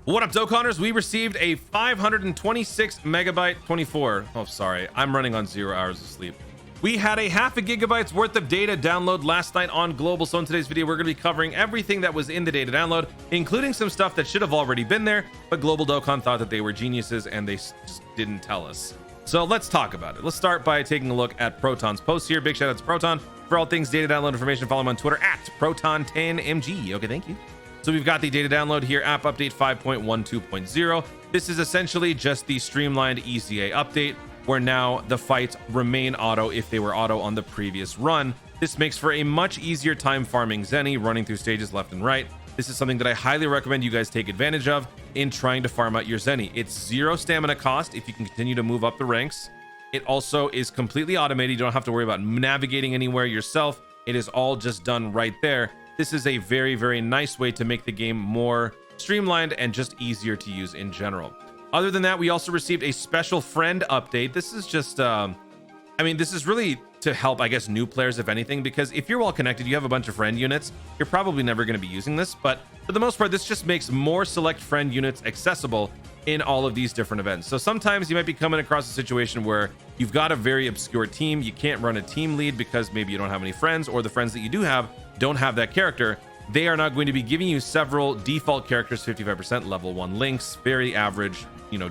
What up, Dokkaners? We received a 526 megabyte 24. Oh, sorry. I'm running on 0 hours of sleep. We had a half a gigabyte's worth of data download last night on global. So in today's video, we're going to be covering everything that was in the data download, including some stuff that should have already been there, but Global Dokkan thought that they were geniuses and they just didn't tell us. So let's talk about it. Let's start by taking a look at Proton's post here. Big shout out to Proton for all things data download information. Follow him on Twitter at Proton10mg. Okay, thank you. So we've got the data download here, app update 5.12.0. This is essentially just the streamlined EZA update, where now the fights remain auto if they were auto on the previous run. This makes for a much easier time farming Zenny, running through stages left and right. This is something that I highly recommend you guys take advantage of in trying to farm out your Zenny. It's 0 stamina cost if you can continue to move up the ranks. It also is completely automated. You don't have to worry about navigating anywhere yourself. It is all just done right there. This is a very, very nice way to make the game more streamlined and just easier to use in general. Other than that, we also received a special friend update. This is just, this is really to help, I guess, new players, if anything, because if you're well connected, you have a bunch of friend units, you're probably never going to be using this. But for the most part, this just makes more select friend units accessible in all of these different events. So sometimes you might be coming across a situation where you've got a very obscure team. You can't run a team lead because maybe you don't have any friends, or the friends that you do have don't have that character. They are not going to be giving you several default characters, 55% level 1 links, very average,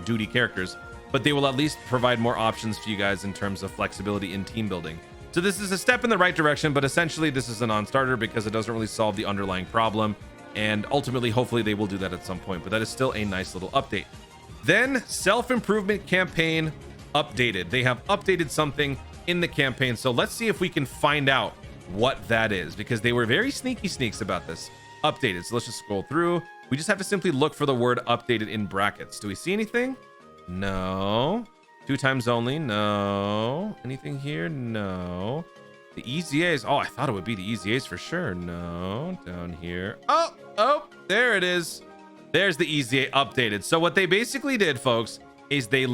duty characters, but they will at least provide more options for you guys in terms of flexibility in team building. So this is a step in the right direction, but essentially this is a non-starter because it doesn't really solve the underlying problem, and ultimately hopefully they will do that at some point, but that is still a nice little update. Then self-improvement campaign updated. They have updated something in the campaign, so let's see if we can find out what that is, because they were very sneaky sneaks about this. Updated. So let's just scroll through. We just have to simply look for the word updated in brackets. Do we see anything? No. 2 times only? No. Anything here? No. The EZAs. Oh, I thought it would be the EZAs for sure. No. Down here. Oh, there it is. There's the EZA updated. So what they basically did, folks, is they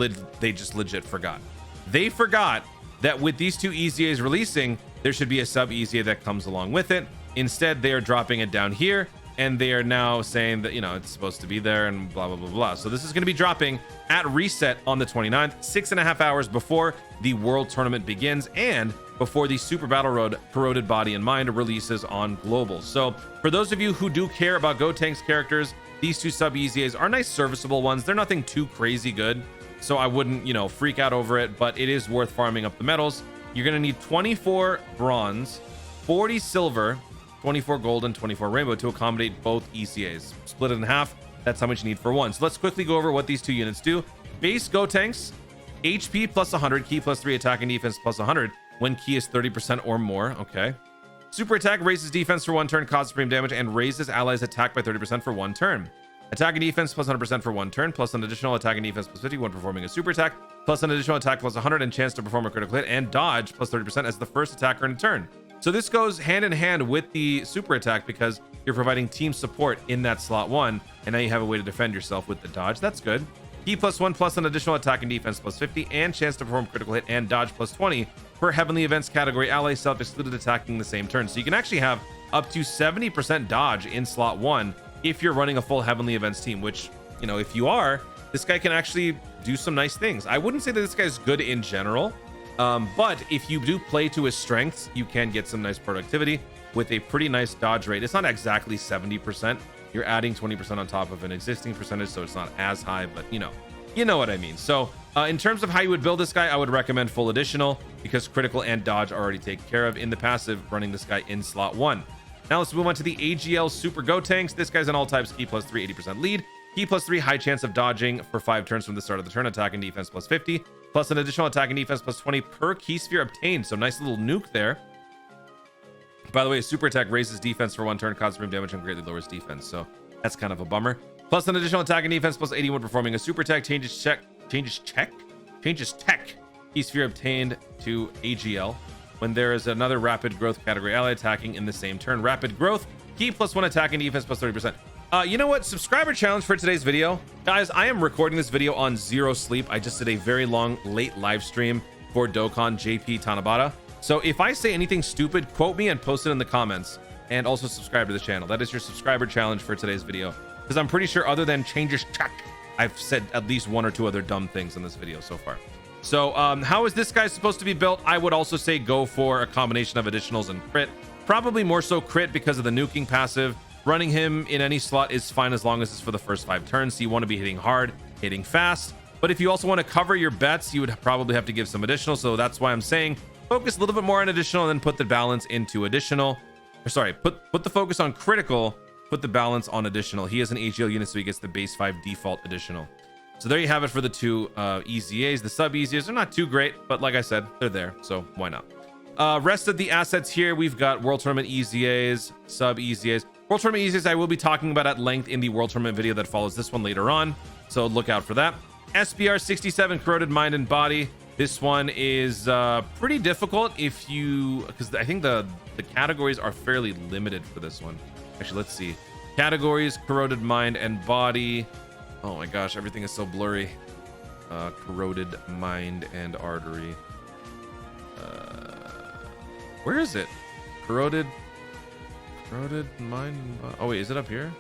just legit forgot. They forgot that with these 2 EZAs releasing, there should be a sub EZA that comes along with it. Instead, they are dropping it down here, and they are now saying that, it's supposed to be there and blah, blah, blah, blah. So this is going to be dropping at reset on the 29th, 6.5 hours before the World Tournament begins and before the Super Battle Road Corroded Body and Mind releases on Global. So for those of you who do care about Gotenks characters, these 2 sub EZAs are nice, serviceable ones. They're nothing too crazy good, so I wouldn't, freak out over it, but it is worth farming up the medals. You're going to need 24 bronze, 40 silver, 24 gold, and 24 rainbow to accommodate both ECAs. Split it in half. That's how much you need for one. So let's quickly go over what these 2 units do. Base Gotenks, HP plus 100, Ki plus 3, attack and defense plus 100 when Ki is 30% or more. Okay. Super attack raises defense for 1 turn, causes supreme damage, and raises allies attack by 30% for 1 turn. Attack and defense plus 100% for 1 turn, plus an additional attack and defense plus 50 when performing a super attack, plus an additional attack plus 100 and chance to perform a critical hit, and dodge plus 30% as the first attacker in a turn. So this goes hand in hand with the super attack because you're providing team support in that slot 1, and now you have a way to defend yourself with the dodge. That's good. Ki plus 1 plus an additional attack and defense plus 50, and chance to perform critical hit, and dodge plus 20 per heavenly events category ally self-excluded attacking the same turn. So you can actually have up to 70% dodge in slot 1 if you're running a full heavenly events team, which, if you are, this guy can actually do some nice things. I wouldn't say that this guy's good in general, but if you do play to his strengths, you can get some nice productivity with a pretty nice dodge rate. It's not exactly 70%. You're adding 20% on top of an existing percentage, so it's not as high, but you know what I mean. So in terms of how you would build this guy, I would recommend full additional because critical and dodge are already taken care of in the passive, running this guy in slot 1. Now let's move on to the AGL Super Gotenks. This guy's an all types Ki plus 3, 80% lead. Ki plus 3, high chance of dodging for 5 turns from the start of the turn, attack and defense plus 50, plus an additional attack and defense plus 20 per Ki sphere obtained. So nice little nuke there. By the way, super attack raises defense for 1 turn, causes supreme damage, and greatly lowers defense. So that's kind of a bummer. Plus an additional attack and defense plus 80 when performing a super attack, changes tech. Ki sphere obtained to AGL. When there is another rapid growth category ally attacking in the same turn. Rapid growth, Ki plus 1 attack and defense plus 30%. You know what? Subscriber challenge for today's video. Guys, I am recording this video on 0 sleep. I just did a very long, late live stream for Dokkan JP Tanabata. So if I say anything stupid, quote me and post it in the comments. And also subscribe to the channel. That is your subscriber challenge for today's video. because I'm pretty sure other than changes check, I've said at least one or two other dumb things in this video so far. So how is this guy supposed to be built? I would also say go for a combination of additionals and crit. Probably more so crit because of the nuking passive. Running him in any slot is fine as long as it's for the first 5 turns. So you want to be hitting hard, hitting fast. But if you also want to cover your bets, you would probably have to give some additional. So that's why I'm saying focus a little bit more on additional and then put the balance into additional. Or sorry, put the focus on critical, put the balance on additional. He has an AGL unit, so he gets the base 5 default additional. So there you have it for the 2 EZAs. The sub EZAs are not too great, but like I said, they're there, so why not? Rest of the assets here, we've got World Tournament EZAs, sub EZAs. World Tournament EZAs I will be talking about at length in the World Tournament video that follows this one later on, so look out for that. SPR 67, Corroded Mind and Body. This one is pretty difficult if you, because I think the categories are fairly limited for this one. Actually, let's see. Categories, Corroded Mind and Body. Oh my gosh, everything is so blurry. Corroded Mind and Artery. Where is it? Corroded Mind and Body. Oh wait, is it up here?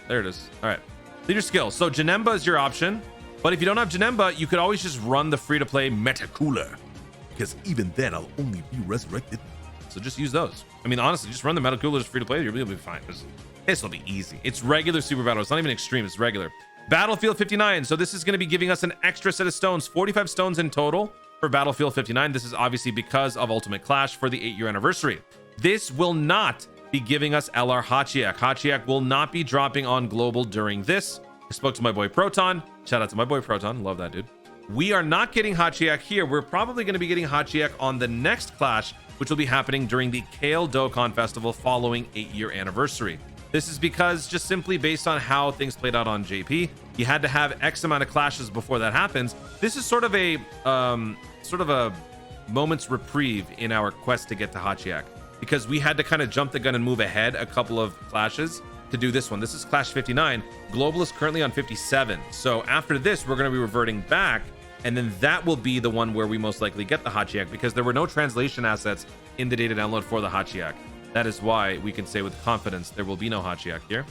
There it is. All right. Leader skill. So Janemba is your option. But if you don't have Janemba, you could always just run the free-to-play Meta Cooler. Because even then, I'll only be resurrected. So just use those. I mean, honestly, just run the Meta Coolers free-to-play. You'll be fine. This will be easy. It's regular super battle. It's not even extreme. It's regular. Battlefield 59. So this is going to be giving us an extra set of stones. 45 stones in total for Battlefield 59. This is obviously because of Ultimate Clash for the 8-year anniversary. This will not be giving us LR Hachiak. Hachiak will not be dropping on global during this. I spoke to my boy Proton. Shout out to my boy Proton. Love that dude. We are not getting Hachiak here. We're probably going to be getting Hachiak on the next Clash, which will be happening during the Kale Dokkan Festival following 8-year anniversary. This is because just simply based on how things played out on JP, you had to have X amount of clashes before that happens. This is sort of a moment's reprieve in our quest to get to Hachiak, because we had to kind of jump the gun and move ahead a couple of clashes to do this one. This is Clash 59. Global is currently on 57. So after this, we're going to be reverting back, and then that will be the one where we most likely get the Hachiak, because there were no translation assets in the data download for the Hachiak. That is why we can say with confidence there will be no Hachiak here.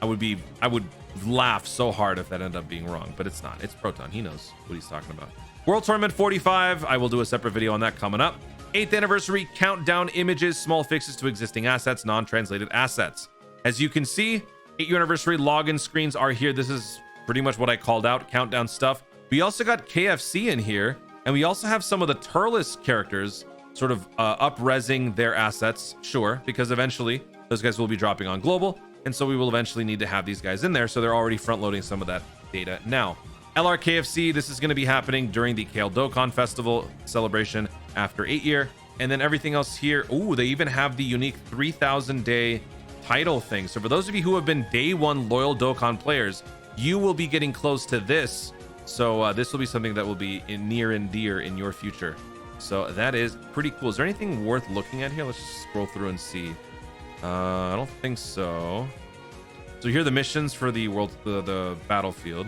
I would laugh so hard if that ended up being wrong, but it's not. It's Proton. He knows what he's talking about. World Tournament 45. I will do a separate video on that coming up. 8th anniversary countdown images, small fixes to existing assets, non-translated assets. As you can see, 8-year anniversary login screens are here. This is pretty much what I called out, countdown stuff. We also got KFC in here, and we also have some of the Turles characters sort of up-resing their assets, sure, because eventually those guys will be dropping on global, and so we will eventually need to have these guys in there, so they're already front-loading some of that data now. LRKFC, this is going to be happening during the Kale Dokkan Festival celebration after 8-year, and then everything else here. Ooh, they even have the unique 3,000-day title thing. So for those of you who have been day one loyal Dokkan players, you will be getting close to this. So this will be something that will be near and dear in your future. So that is pretty cool. Is there anything worth looking at here? Let's just scroll through and see. I don't think so. So here are the missions for the the battlefield.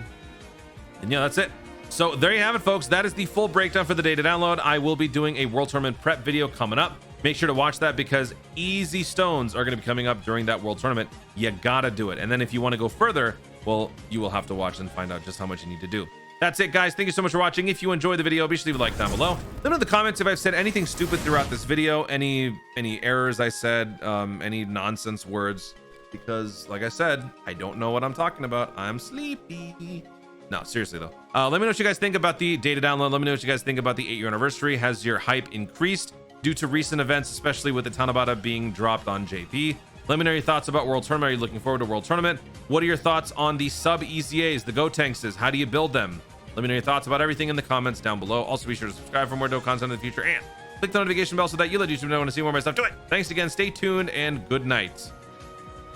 And yeah, that's it. So there you have it, folks. That is the full breakdown for the day to download. I will be doing a World Tournament prep video coming up. Make sure to watch that, because easy stones are going to be coming up during that World Tournament. You gotta do it. And then if you want to go further, well, you will have to watch and find out just how much you need to do. That's it, guys. Thank you so much for watching. If you enjoyed the video, be sure to leave a like down below. Let me know in the comments if I've said anything stupid throughout this video, any errors I said, any nonsense words, because like I said, I don't know what I'm talking about. I'm sleepy. No, seriously though. Let me know what you guys think about the data download. Let me know what you guys think about the 8-year anniversary. Has your hype increased due to recent events, especially with the Tanabata being dropped on JP? Let me know your thoughts about World Tournament. Are you looking forward to World Tournament? What are your thoughts on the sub EZAs, the Gotankses? How do you build them? Let me know your thoughts about everything in the comments down below. Also, be sure to subscribe for more dope content in the future, and click the notification bell so that you let YouTube know when to see more of my stuff. Do it. Thanks again. Stay tuned, and good night.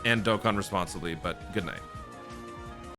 And Dokkan responsibly, but good night.